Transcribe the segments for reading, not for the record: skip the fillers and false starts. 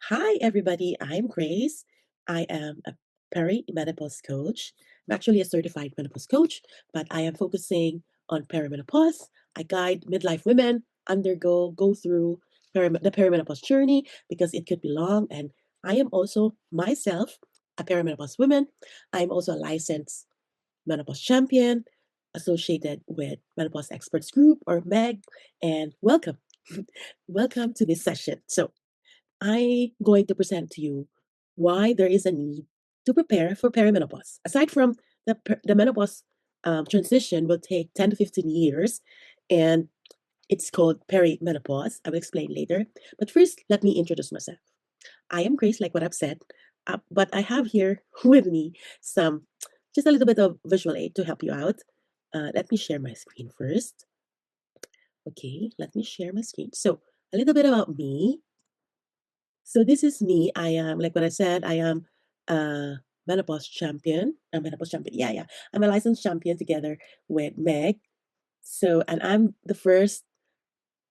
Hi, everybody. I'm Grace. I am a perimenopause coach. I'm actually a certified menopause coach, but I am focusing on perimenopause. I guide midlife women go through the perimenopause journey because it could be long. And I am also myself a perimenopause woman. I'm also a licensed menopause champion associated with Menopause Experts Group or MEG. And welcome. Welcome to this session. I'm going to present to you why there is a need to prepare for perimenopause. Aside from the menopause transition will take 10 to 15 years, and it's called perimenopause. I will explain later. But first, let me introduce myself. I am Grace, like what I've said, but I have here with me some, just a little bit of visual aid to help you out. Let me share my screen first. Okay, let me share my screen. So, a little bit about me. So this is me. I am like what I said. I am a menopause champion. A menopause champion. Yeah, yeah. I'm a licensed champion together with Meg. And I'm the first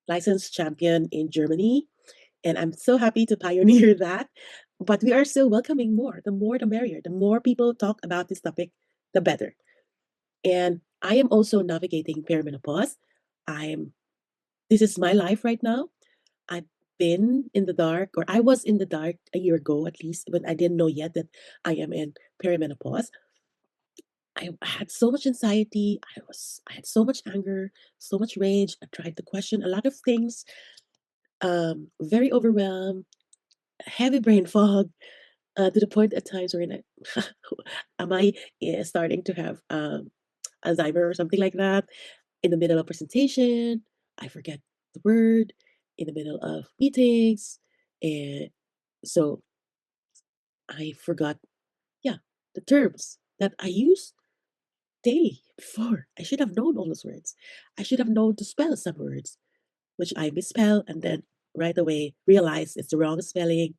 licensed champion in Germany, and I'm so happy to pioneer that. But we are still welcoming more. The more, the merrier. The more people talk about this topic, the better. And I am also navigating perimenopause. I'm. This is my life right now. I've been in the dark, or I was in the dark a year ago at least, when I didn't know yet that I am in perimenopause. I had so much anxiety. I had so much anger, so much rage. I tried to question a lot of things. Very overwhelmed, heavy brain fog, to the point at times where am I starting to have Alzheimer or something like that in the middle of presentation. I forget the word in the middle of meetings, and so I forgot, yeah, the terms that I use daily before. I should have known all those words. I should have known to spell some words, which I misspell and then right away realize it's the wrong spelling,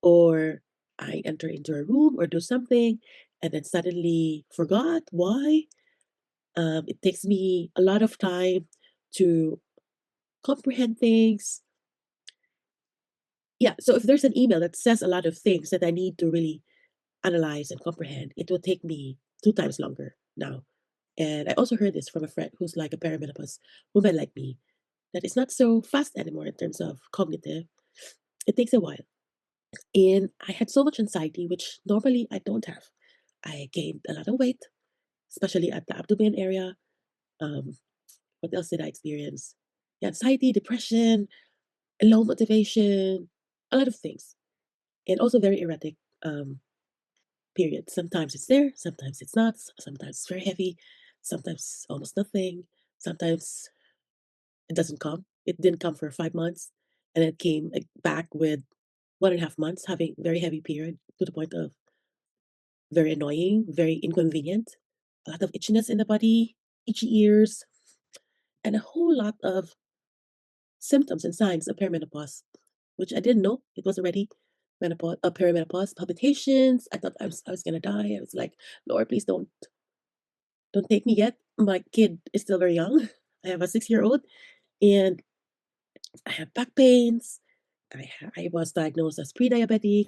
or I enter into a room or do something and then suddenly forgot why. It takes me a lot of time to comprehend things. Yeah, so if there's an email that says a lot of things that I need to really analyze and comprehend, it will take me 2 times longer now. And I also heard this from a friend who's like a perimenopause woman like me, that it's not so fast anymore in terms of cognitive. It takes a while. And I had so much anxiety, which normally I don't have. I gained a lot of weight, especially at the abdomen area. Um, what else did I experience? Yeah, anxiety, depression, low motivation, a lot of things. And also very erratic um, period. Sometimes it's there, sometimes it's not, sometimes it's very heavy, sometimes almost nothing, sometimes it doesn't come. It didn't come for 5 months, and it came like, back with 1.5 months, having very heavy period to the point of very annoying, very inconvenient, a lot of itchiness in the body, itchy ears, and a whole lot of symptoms and signs of perimenopause, which I didn't know it was already perimenopause. Palpitations. I thought I was gonna die. I was like, Lord, please don't take me yet. My kid is still very young. I have a 6-year-old, and I have back pains. I was diagnosed as pre-diabetic.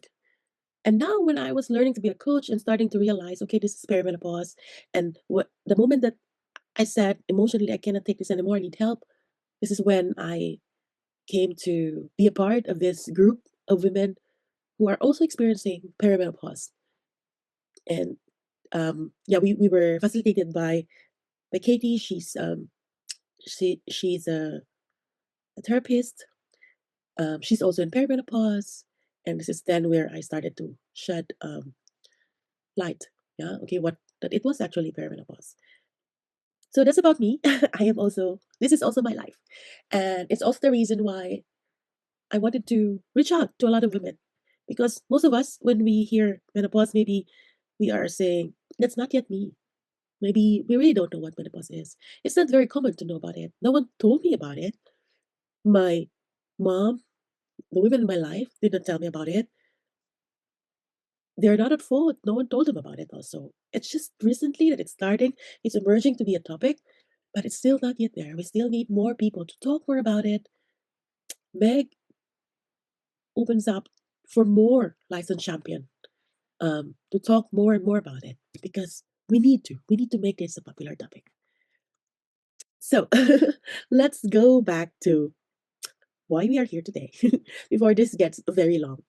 And now, when I was learning to be a coach and starting to realize, okay, this is perimenopause, and what the moment that I said emotionally, I cannot take this anymore, I need help. This is when I came to be a part of this group of women who are also experiencing perimenopause. And yeah, we were facilitated by Katie. She's a therapist. She's also in perimenopause, and this is then where I started to shed light. Yeah, okay, what that it was actually perimenopause. So that's about me. I am also this is also my life, and it's also the reason why I wanted to reach out to a lot of women, because most of us, when we hear menopause, maybe we are saying that's not yet me. Maybe we really don't know what menopause is. It's not very common to know about it. No one told me about it. My mom, the women in my life, didn't tell me about it. They're not at fault. No one told them about it also. It's just recently that it's starting. It's emerging to be a topic, but it's still not yet there. We still need more people to talk more about it. Meg opens up. for more licensed champion to talk more and more about it because we need to make this a popular topic. So let's go back to why we are here today before this gets very long.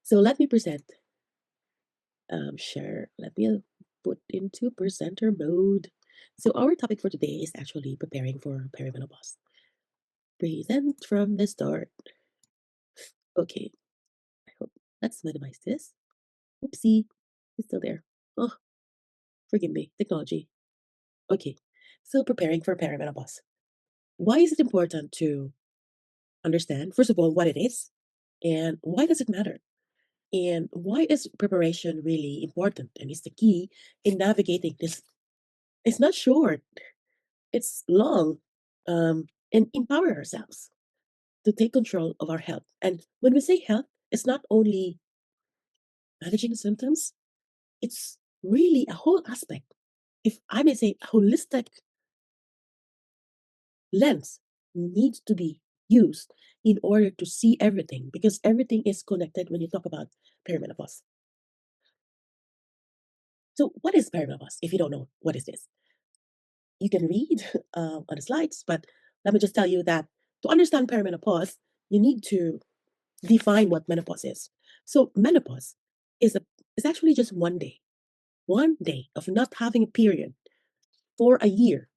So let me present, share, let me put into presenter mode. So our topic for today is actually preparing for perimenopause. Present from the start. Okay, I hope let's minimize this. Oopsie, it's still there. Oh, forgive me, technology. Okay, so preparing for perimenopause. Why is it important to understand, first of all, what it is and why does it matter? And why is preparation really important and is the key in navigating this? It's not short, it's long, and empower ourselves to take control of our health. And when we say health, it's not only managing the symptoms, it's really a whole aspect. If I may say, a holistic lens needs to be used in order to see everything because everything is connected when you talk about perimenopause. So, what is perimenopause? If you don't know, what is this? You can read on the slides, but let me just tell you that to understand perimenopause, you need to define what menopause is. So, menopause is a is actually just one day of not having a period for a year,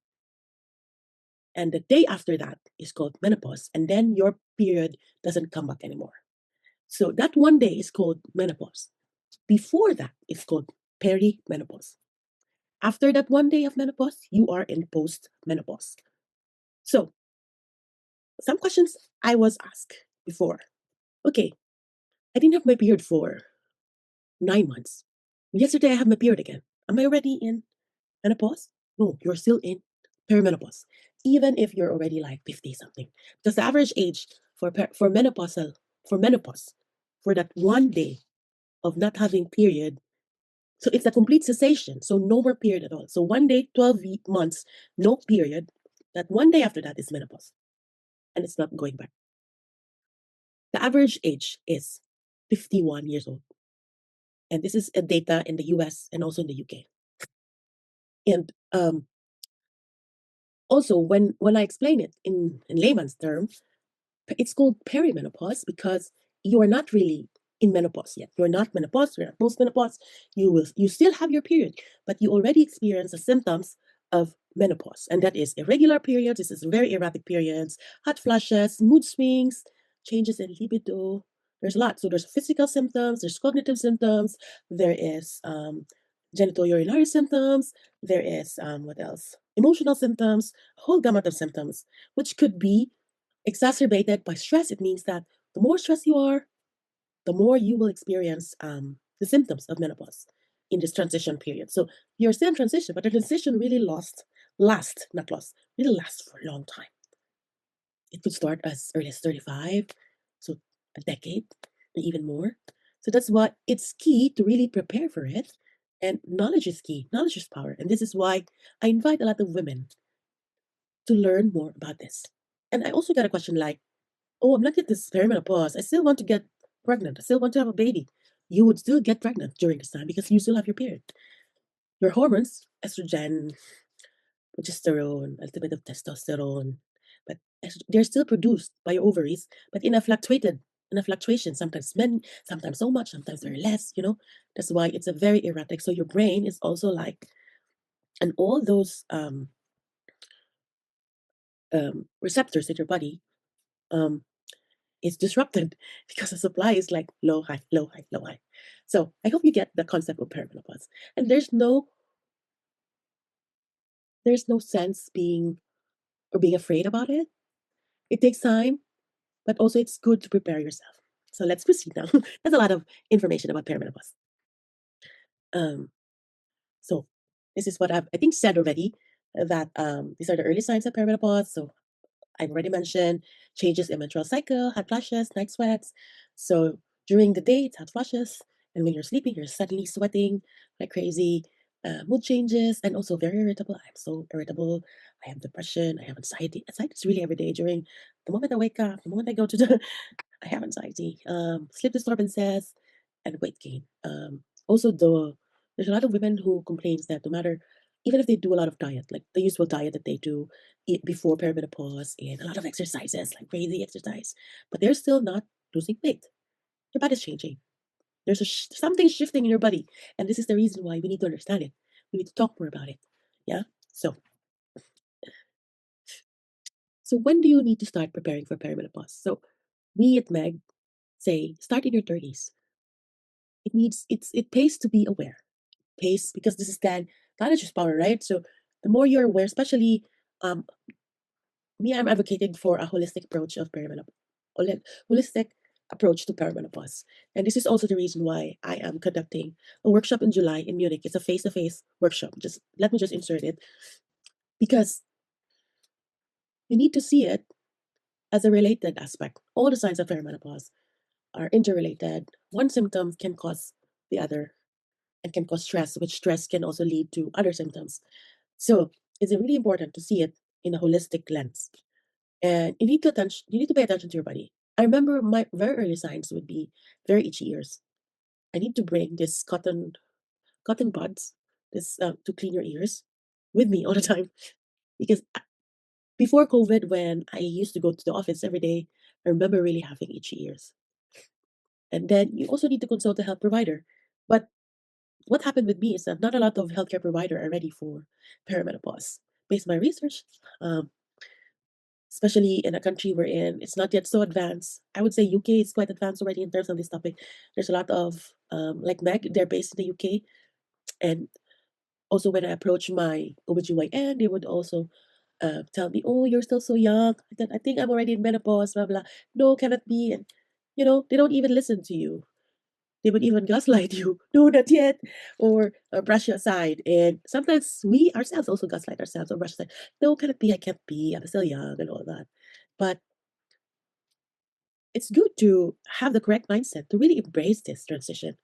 and the day after that is called menopause, and then your period doesn't come back anymore. So that one day is called menopause. Before that, it's called perimenopause. After that one day of menopause, you are in post-menopause. So some questions I was asked before. Okay, I didn't have my period for 9 months. Yesterday I have my period again. Am I already in menopause? No, you're still in perimenopause. Even if you're already like 50 something. Because the average age for menopausal for menopause for that one day of not having period. So it's a complete cessation. So no more period at all. So one day, 12 months, no period. That one day after that is menopause. And it's not going back. The average age is 51 years old. And this is a data in the US and also in the UK. And also when I explain it in layman's terms, it's called perimenopause because you are not really in menopause yet. You're not menopause, you're not postmenopause. You still have your period, but you already experience the symptoms of menopause. And that is irregular periods, this is very erratic periods, hot flashes, mood swings, changes in libido. There's a lot. So there's physical symptoms, there's cognitive symptoms, there is genital urinary symptoms, there is what else? Emotional symptoms, a whole gamut of symptoms, which could be exacerbated by stress. It means that the more stressed you are, the more you will experience the symptoms of menopause in this transition period. So you're still in transition, but the transition really not lost, really lasts for a long time. It could start as early as 35, so a decade, and even more. So that's why it's key to really prepare for it. And knowledge is key. Knowledge is power. And this is why I invite a lot of women to learn more about this. And I also got a question like, oh, I'm not yet this perimenopause. I still want to get pregnant. I still want to have a baby. You would still get pregnant during this time because you still have your period. Your hormones, estrogen, progesterone, a little bit of testosterone, but they're still produced by your ovaries, but in a fluctuation. Sometimes men, sometimes so much, sometimes very less. That's why it's a very erratic. So your brain is also like, and all those receptors in your body um, is disrupted because the supply is like low, high, low, high, low, high. So I hope you get the concept of perimenopause. And there's no sense being afraid about it. It takes time, but also it's good to prepare yourself. So let's proceed now. That's a lot of information about perimenopause. Um, so this is what I think said already that these are the early signs of perimenopause. So I've already mentioned changes in menstrual cycle, hot flashes, night sweats. So during the day, it's hot flashes, and when you're sleeping, you're suddenly sweating like crazy. Mood changes, and also very irritable. I'm so irritable. I have depression. I have anxiety. Anxiety is really every day. During the moment I wake up, the moment I go to the I have anxiety, sleep disturbances, and weight gain. Also, there's a lot of women who complains that no matter, even if they do a lot of diet, like the usual diet that they do eat before perimenopause and a lot of exercises, like crazy exercise, but they're still not losing weight. Your body's changing. There's something shifting in your body, and this is the reason why we need to understand it. We need to talk more about it. Yeah. So, so when do you need to start preparing for perimenopause? So, we at Meg say start in your 30s. It pays to be aware. Pays because this is then knowledge is power, right? So the more you're aware, especially um me, I'm advocating for a holistic approach of perimenopause, holistic approach to perimenopause. And this is also the reason why I am conducting a workshop in July in Munich. It's a face-to-face workshop. Just let me just insert it because you need to see it as a related aspect. All the signs of perimenopause are interrelated. One symptom can cause the other and can cause stress, which stress can also lead to other symptoms. So it's really important to see it in a holistic lens. And you need to pay attention to your body. I remember my very early signs would be very itchy ears. I need to bring this cotton buds, this to clean your ears with me all the time. Because before COVID, when I used to go to the office every day, I remember really having itchy ears. And then you also need to consult a health provider. But what happened with me is that not a lot of healthcare provider are ready for perimenopause. Based on my research, um, especially in a country we're in, it's not yet so advanced. I would say UK is quite advanced already in terms of this topic. There's a lot of like Meg, they're based in the UK, and also when I approach my OBGYN, they would also tell me, "Oh, you're still so young. I think I'm already in menopause." Blah blah. No, cannot be, and they don't even listen to you. They would even gaslight you. No, not yet, or brush you aside. And sometimes we ourselves also gaslight ourselves or brush aside. No, cannot be. I can't be. I'm still young and all that. But it's good to have the correct mindset to really embrace this transition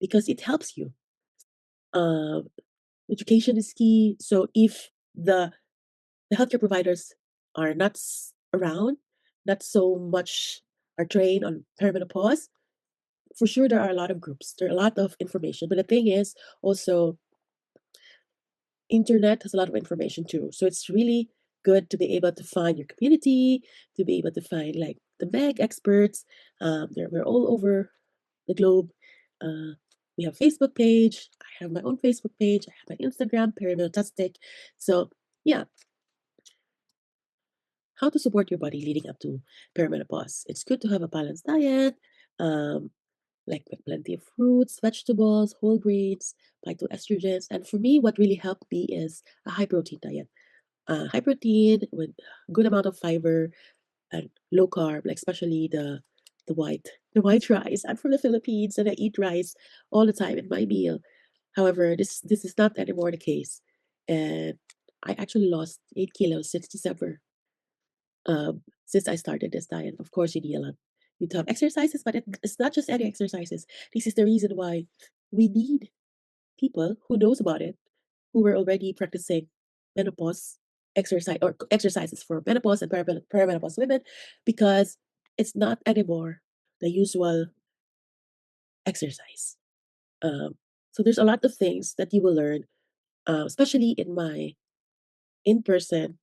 because it helps you. Um, Education is key. So if the healthcare providers are not around, not so much are trained on perimenopause, for sure there are a lot of groups. There are a lot of information. But the thing is also internet has a lot of information too. So it's really good to be able to find your community, to be able to find like the MEG experts. We're all over the globe. Uh, we have Facebook page. I have my own Facebook page. I have my Instagram, Perimenopause. So yeah, how to support your body leading up to perimenopause. It's good to have a balanced diet, um, like with plenty of fruits, vegetables, whole grains, phytoestrogens. And for me, what really helped me is a high protein diet. High protein with good amount of fiber and low carb, like especially the white rice. I'm from the Philippines and I eat rice all the time in my meal. However, this is not anymore the case, and I actually lost 8 kilos since December. Since I started this diet, of course, you need a lot. You need to have exercises, but it's not just any exercises. This is the reason why we need people who knows about it, who were already practicing menopause exercises for menopause and perimenopause women, because it's not anymore the usual exercise. Um, so there's a lot of things that you will learn, especially in my in-person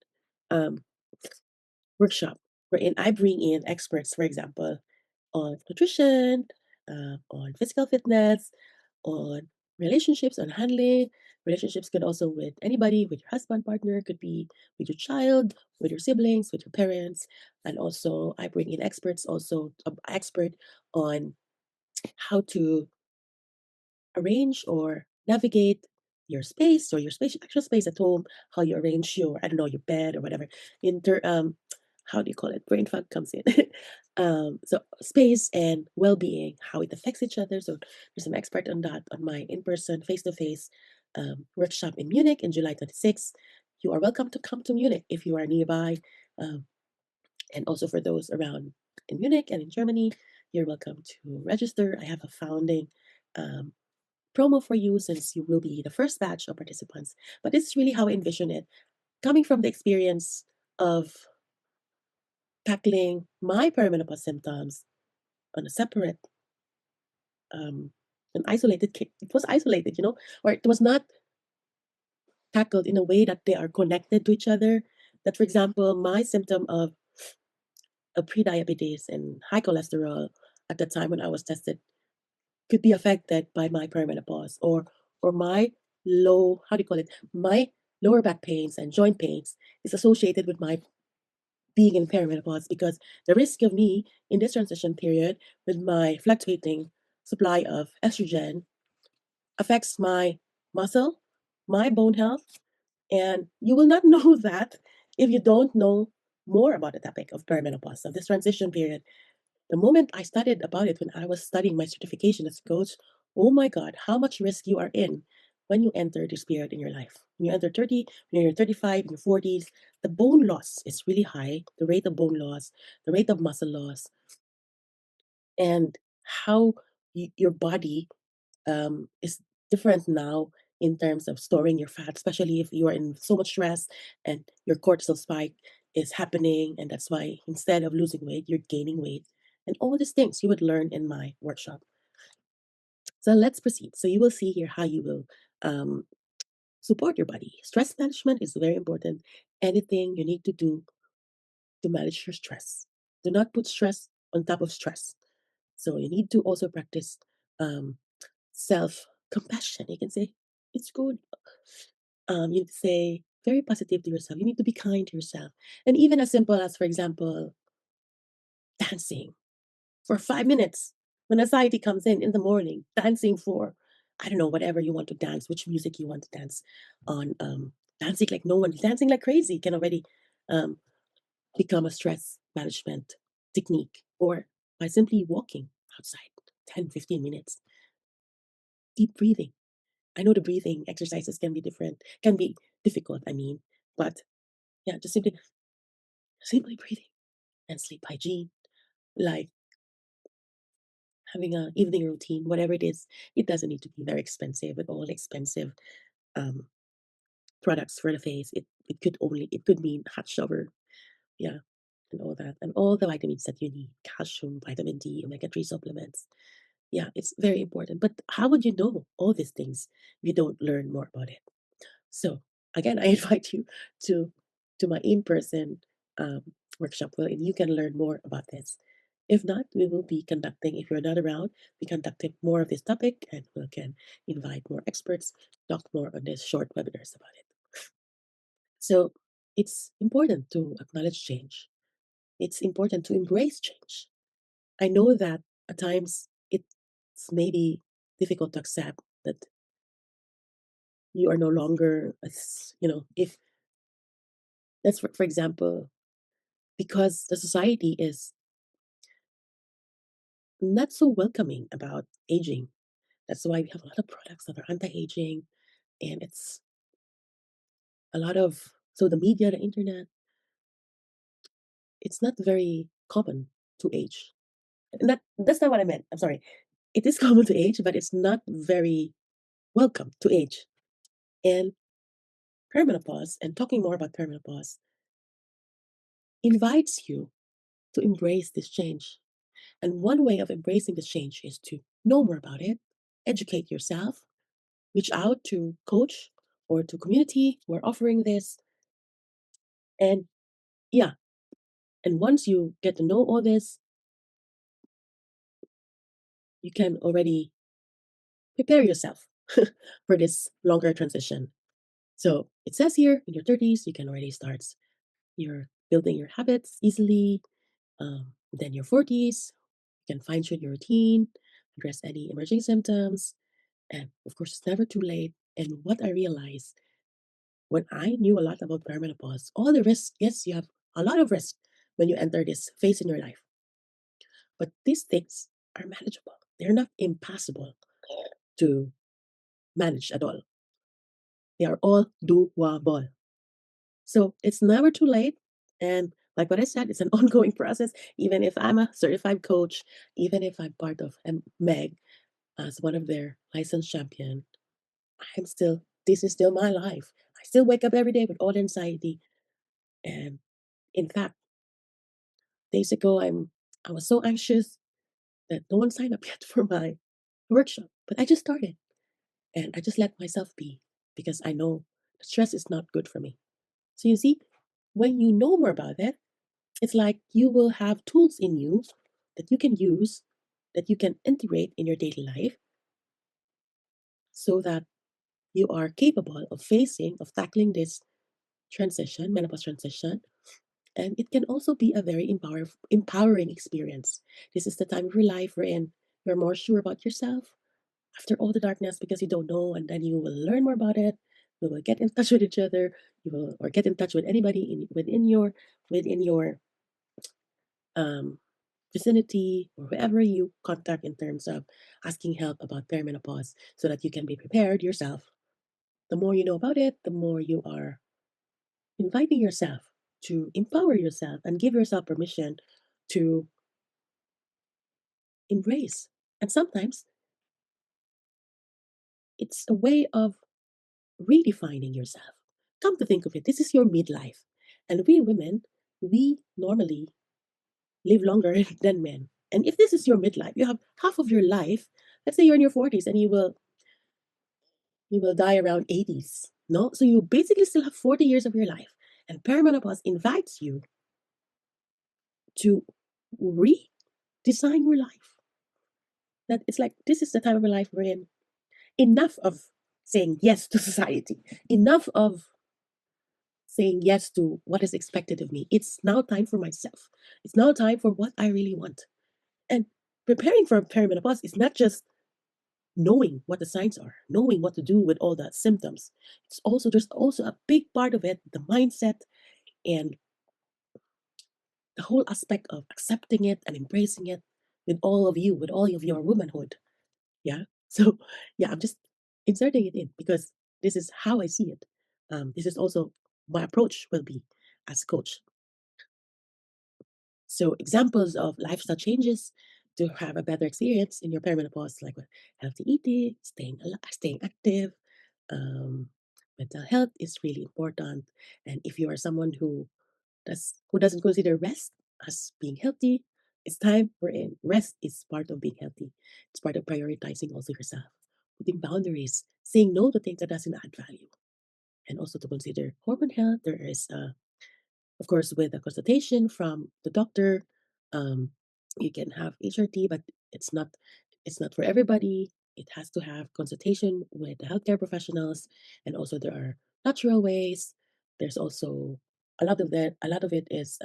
um, workshop, wherein I bring in experts, for example, on nutrition, on physical fitness, on relationships, on handling. Relationships could also with anybody, with your husband, partner, could be with your child, with your siblings, with your parents. And also I bring in experts, also expert on how to arrange or navigate your space or your space actual space at home, how you arrange your, I don't know, your bed or whatever. How do you call it? Brain fog comes in. So space and well-being, how it affects each other. So there's an expert on that on my in-person face-to-face workshop in Munich in July 26th. You are welcome to come to Munich if you are nearby. Um, and also for those around in Munich and in Germany, you're welcome to register. I have a founding um, promo for you since you will be the first batch of participants. But this is really how I envision it. Coming from the experience of tackling my perimenopause symptoms, on a separate, um, an isolated it was isolated, or it was not tackled in a way that they are connected to each other. That, for example, my symptom of a pre-diabetes and high cholesterol at the time when I was tested could be affected by my perimenopause, or my low, how do you call it, my lower back pains and joint pains is associated with my being in perimenopause, because the risk of me in this transition period with my fluctuating supply of estrogen affects my muscle, my bone health, and you will not know that if you don't know more about the topic of perimenopause, of this transition period. The moment I studied about it when I was studying my certification as a coach, oh my God, how much risk you are in when you enter this period in your life. When you enter 30, when you're 35, in your 40s, the bone loss is really high. The rate of bone loss, the rate of muscle loss, and how your body is different now in terms of storing your fat, especially if you are in so much stress and your cortisol spike is happening. And that's why instead of losing weight, you're gaining weight. And all these things you would learn in my workshop. So let's proceed. So you will see here how you will um, support your body. Stress management is very important. Anything you need to do to manage your stress. Do not put stress on top of stress. So you need to also practice um, self compassion. You can say, it's good. You need to say very positive to yourself. You need to be kind to yourself. And even as simple as, for example, dancing for 5 minutes. When anxiety comes in the morning, dancing for, I don't know, whatever you want to dance, which music you want to dance on. Dancing like no one, dancing like crazy can already um, become a stress management technique. Or by simply walking outside 10, 15 minutes, deep breathing. I know the breathing exercises can be different, can be difficult, I mean, but yeah, just simply breathing and sleep hygiene, like having an evening routine, whatever it is. It doesn't need to be very expensive with all expensive um, products for the face. It could mean hot shower, yeah, and all that, and all the vitamins that you need, calcium, vitamin D, omega-3 supplements. Yeah, it's very important. But how would you know all these things if you don't learn more about it? So again, I invite you to my in-person um, workshop where you can learn more about this. If not, we will be conducting, if you're not around, we conducted more of this topic, and we can invite more experts, talk more on this short webinars about it. So it's important to acknowledge change. It's important to embrace change. I know that at times it's maybe difficult to accept that you are no longer, as if that's for example, because the society is not so welcoming about aging. That's why we have a lot of products that are anti-aging, and it's a lot of, so the media, the internet, it's not very common to age. And that's not what I meant. I'm sorry. It is common to age, but it's not very welcome to age. And perimenopause, and talking more about perimenopause, invites you to embrace this change. And one way of embracing this change is to know more about it, educate yourself, reach out to coach or to community who are offering this. And yeah, and once you get to know all this, you can already prepare yourself for this longer transition. So it says here in your 30s, you can already start your building your habits easily. Then your 40s, you can fine tune your routine, address any emerging symptoms, and of course, it's never too late. And what I realized when I knew a lot about perimenopause, all the risks, yes, you have a lot of risk when you enter this phase in your life, but these things are manageable. They're not impossible to manage at all. They are all doable. So it's never too late. And like what I said, it's an ongoing process. Even if I'm a certified coach, even if I'm part of MEG as one of their licensed champion, this is still my life. I still wake up every day with all the anxiety. And in fact, days ago, I was so anxious that no one signed up yet for my workshop, but I just started and I just let myself be because I know stress is not good for me. So you see, when you know more about it, it's like you will have tools in you that you can use, that you can integrate in your daily life so that you are capable of facing, of tackling this transition, menopause transition. And it can also be a very empowering experience. This is the time of your life wherein you're more sure about yourself after all the darkness because you don't know, and then you will learn more about it. You will get in touch with each other. You will or get in touch with anybody within your um, vicinity or whoever you contact in terms of asking help about perimenopause so that you can be prepared yourself. The more you know about it, the more you are inviting yourself to empower yourself and give yourself permission to embrace. And sometimes it's a way of redefining yourself. Come to think of it, this is your midlife. And we women, we normally live longer than men. And if this is your midlife, you have half of your life. Let's say you're in your 40s and you will die around 80s. No? So you basically still have 40 years of your life. And perimenopause invites you to redesign your life. That it's like this is the time of your life wherein enough of saying yes to society, enough of saying yes to what is expected of me. It's now time for myself. It's now time for what I really want. And preparing for perimenopause is not just knowing what the signs are, knowing what to do with all the symptoms. It's also there's also a big part of it, the mindset and the whole aspect of accepting it and embracing it with all of you, with all of your womanhood. Yeah. So yeah, I'm just inserting it in because this is how I see it. This is also my approach will be as a coach. So examples of lifestyle changes to have a better experience in your perimenopause, like with healthy eating, staying active, um, mental health is really important. And if you are someone who doesn't consider rest as being healthy, it's time for it. Rest is part of being healthy. It's part of prioritizing also yourself, putting boundaries, saying no to things that doesn't add value, and also to consider hormone health. There is of course, with a consultation from the doctor, um, you can have HRT, but it's not it's not for everybody. It has to have consultation with the healthcare professionals, and also there are natural ways. There's also a lot of that. A lot of it is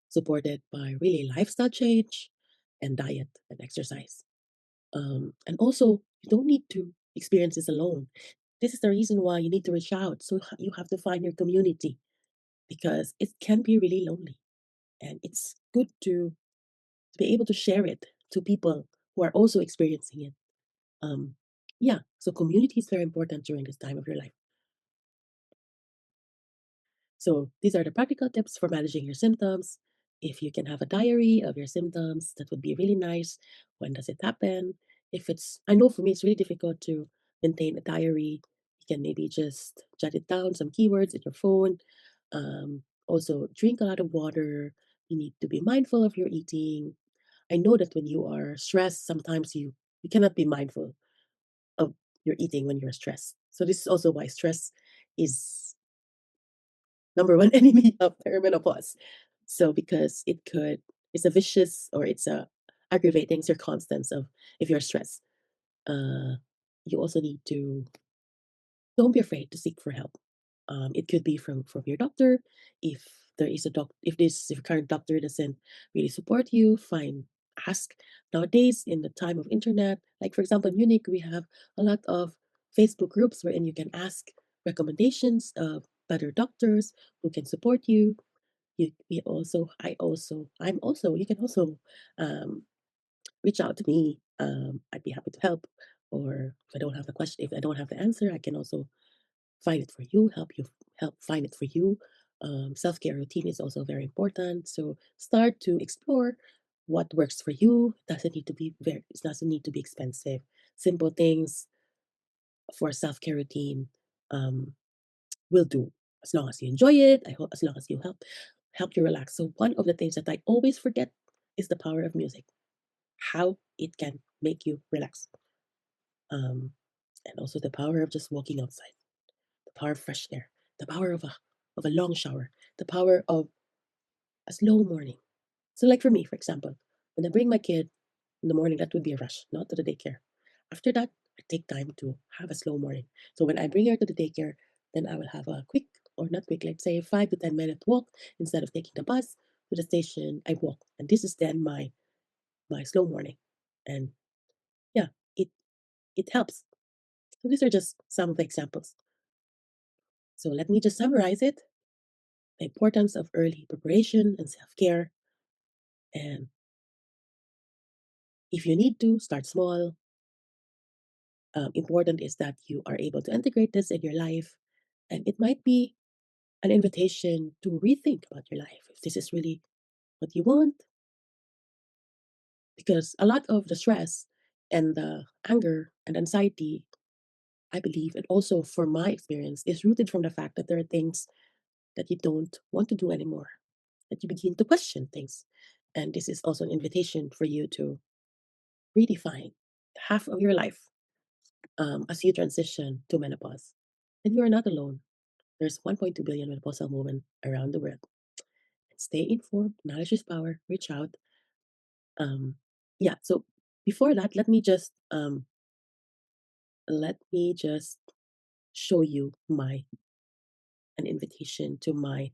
supported by really lifestyle change and diet and exercise. And also, you don't need to experience this alone. This is the reason why you need to reach out. So you have to find your community because it can be really lonely. And it's good to be able to share it to people who are also experiencing it. Um, yeah, so community is very important during this time of your life. So these are the practical tips for managing your symptoms. If you can have a diary of your symptoms, that would be really nice. When does it happen? If it's, I know for me, it's really difficult to maintain a diary. You can maybe just jot it down, some keywords in your phone. Also, drink a lot of water. You need to be mindful of your eating. I know that when you are stressed, sometimes you cannot be mindful of your eating when you're stressed. So this is also why stress is number one enemy of perimenopause. So because it's a vicious or it's a aggravating circumstance of if you're stressed. Uh, you also need to don't be afraid to seek for help. It could be from your doctor. If there is a doc, if your current doctor doesn't really support you, fine. Ask nowadays in the time of internet. Like for example, in Munich, we have a lot of Facebook groups wherein you can ask recommendations of better doctors who can support you. I'm also. You can also um, reach out to me. I'd be happy to help. Or if I don't have the question, if I don't have the answer, I can also find it for you, help find it for you. Self-care routine is also very important. So start to explore what works for you. It doesn't need to be expensive. Simple things for self-care routine um, will do as long as you enjoy it. I hope as long as you help you relax. So one of the things that I always forget is the power of music. how it can make you relax. Um, and also the power of just walking outside, the power of fresh air, the power of a long shower, the power of a slow morning. So, like for me, for example, when I bring my kid in the morning, that would be a rush, not to the daycare. After that, I take time to have a slow morning. So when I bring her to the daycare, then I will have a quick, or not quick, let's say 5 to 10 minute walk. Instead of taking the bus to the station, I walk, and this is then my slow morning. And yeah, it it helps. So these are just some of the examples. So let me just summarize it: the importance of early preparation and self care. And if you need to start small, important is that you are able to integrate this in your life. And it might be an invitation to rethink about your life if this is really what you want. Because a lot of the stress and the anger and anxiety, I believe, and also from my experience, is rooted from the fact that there are things that you don't want to do anymore, that you begin to question things. And this is also an invitation for you to redefine half of your life as you transition to menopause. And you are not alone. There's 1.2 billion menopausal women around the world. Stay informed, knowledge is power, reach out. Um, yeah, so before that, let me just show you my an invitation to my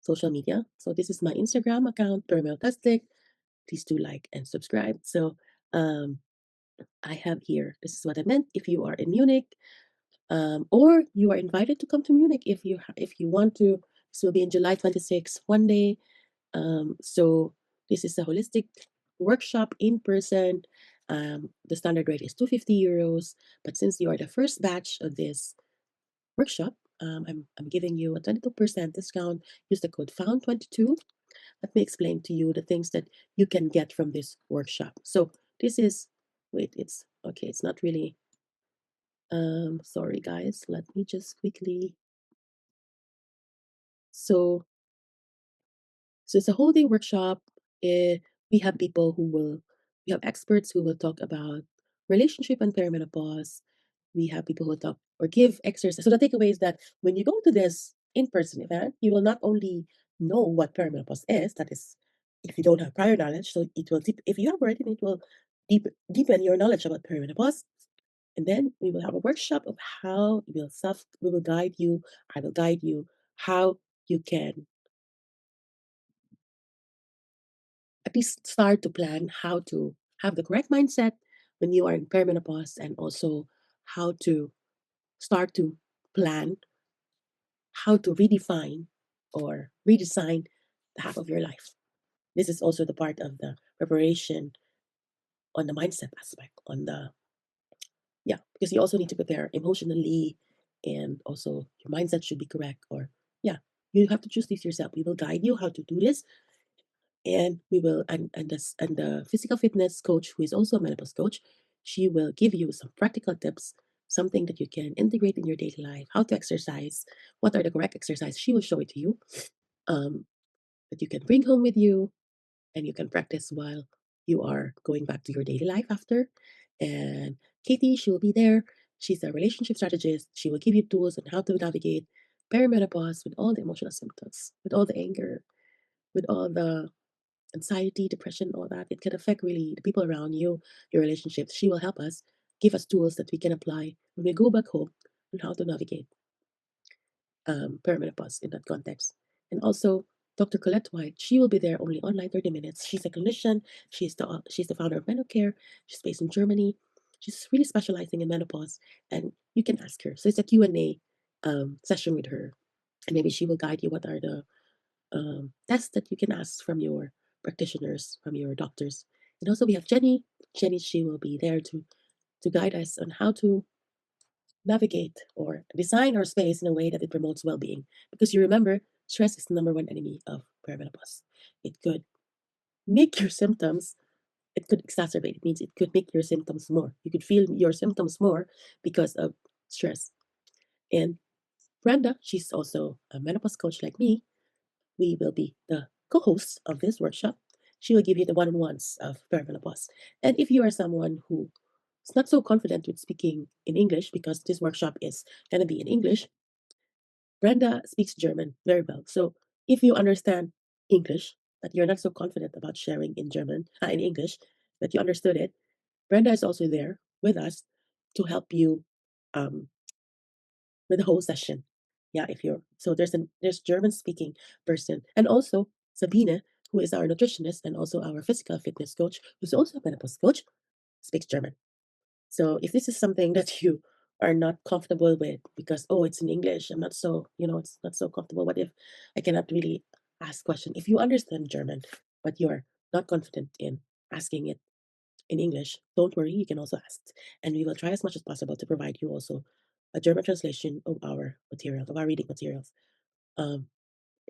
social media. So this is my Instagram account, Perimenopause. Please do like and subscribe. So um, I have here. This is what I meant. If you are in Munich, or you are invited to come to Munich if you want to. This will be in July 26th, one day. So this is a holistic workshop in person. The standard rate is 250 euros. But since you are the first batch of this workshop, I'm giving you a 22% discount. Use the code FOUND22. Let me explain to you the things that you can get from this workshop. So this is, wait, it's okay. It's not really, sorry guys. Let me just quickly. So So it's a whole day workshop. Eh, we have people who will, we have experts who will talk about relationship and perimenopause. We have people who talk or give exercise. So the takeaway is that when you go to this in-person event, you will not only know what perimenopause is, that is, if you don't have prior knowledge, so it will, if you have already, it will deepen your knowledge about perimenopause. And then we will have a workshop of how we will guide you, I will guide you, how you can at least start to plan how to have the correct mindset when you are in perimenopause, and also how to start to plan how to redefine or redesign the half of your life. This is also the part of the preparation on the mindset aspect, on the, yeah, because you also need to prepare emotionally, and also your mindset should be correct, or yeah, you have to choose this yourself. We will guide you how to do this, and we will and the physical fitness coach, who is also a menopause coach, she will give you some practical tips, something that you can integrate in your daily life, how to exercise, what are the correct exercise. She will show it to you, um, that you can bring home with you, and you can practice while you are going back to your daily life after. And Katie, she will be there. She's a relationship strategist. She will give you tools on how to navigate perimenopause with all the emotional symptoms, with all the anger, with all the anxiety, depression, all that. It can affect really the people around you, your relationships. She will help us, give us tools that we can apply when we go back home, on how to navigate perimenopause in that context. And also, Dr. Colette White, she will be there only online 30 minutes. She's a clinician. She's the founder of Menocare. She's based in Germany. She's really specializing in menopause, and you can ask her. So it's a Q&A session with her, and maybe she will guide you what are the tests that you can ask from your practitioners, from your doctors. And also we have Jenny. Jenny, she will be there to guide us on how to navigate or design our space in a way that it promotes well-being. Because you remember, stress is the number one enemy of perimenopause. It could make your symptoms, it could exacerbate. It means it could make your symptoms more. You could feel your symptoms more because of stress. And Brenda, she's also a menopause coach like me. We will be the co hosts of this workshop. She will give you the one-on-ones of perimenopause. And if you are someone who is not so confident with speaking in English, because this workshop is going to be in English, Brenda speaks German very well. So if you understand English, but you're not so confident about sharing in in English, but you understood it, Brenda is also there with us to help you um, with the whole session. Yeah, if you're so there's German speaking person, and also Sabine, who is our nutritionist and also our physical fitness coach, who's also a menopause coach, speaks German. So if this is something that you are not comfortable with because oh it's in English, I'm not so it's not so comfortable. What if I cannot really ask question? If you understand German but you're not confident in asking it in English, don't worry, you can also ask. And we will try as much as possible to provide you also a German translation of our material, of our reading materials. Um,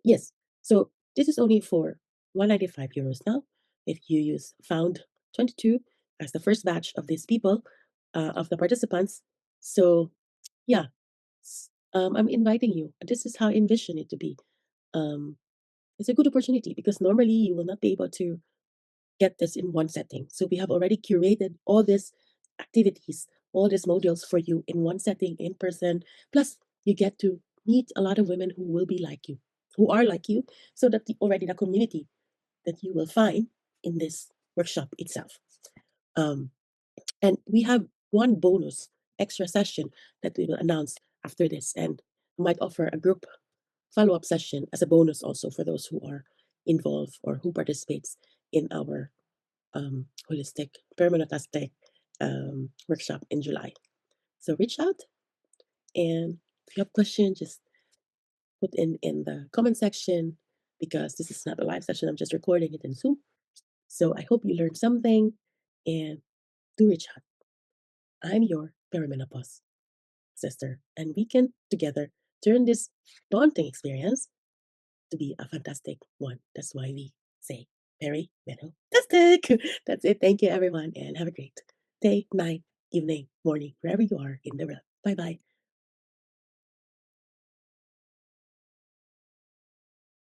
yes, so this is only for 195 euros now. If you use Found 22 as the first batch of these people, of the participants. So, yeah, I'm inviting you. This is how I envision it to be. Um, it's a good opportunity because normally you will not be able to get this in one setting. So we have already curated all these activities, all these modules for you in one setting in person. Plus, you get to meet a lot of women who will be like you, who are like you, so that already the community that you will find in this workshop itself. Um, and we have one bonus extra session that we will announce after this, and might offer a group follow-up session as a bonus also for those who are involved or who participates in our holistic permanentastic workshop in July. So reach out, and if you have questions, just put in the comment section because this is not a live session. I'm just recording it in Zoom. So I hope you learned something, and do reach out. I'm your perimenopause sister, and we can together turn this daunting experience to be a fantastic one. That's why we say perimenopastic. That's it. Thank you, everyone, and have a great day, night, evening, morning, wherever you are in the world. Bye bye.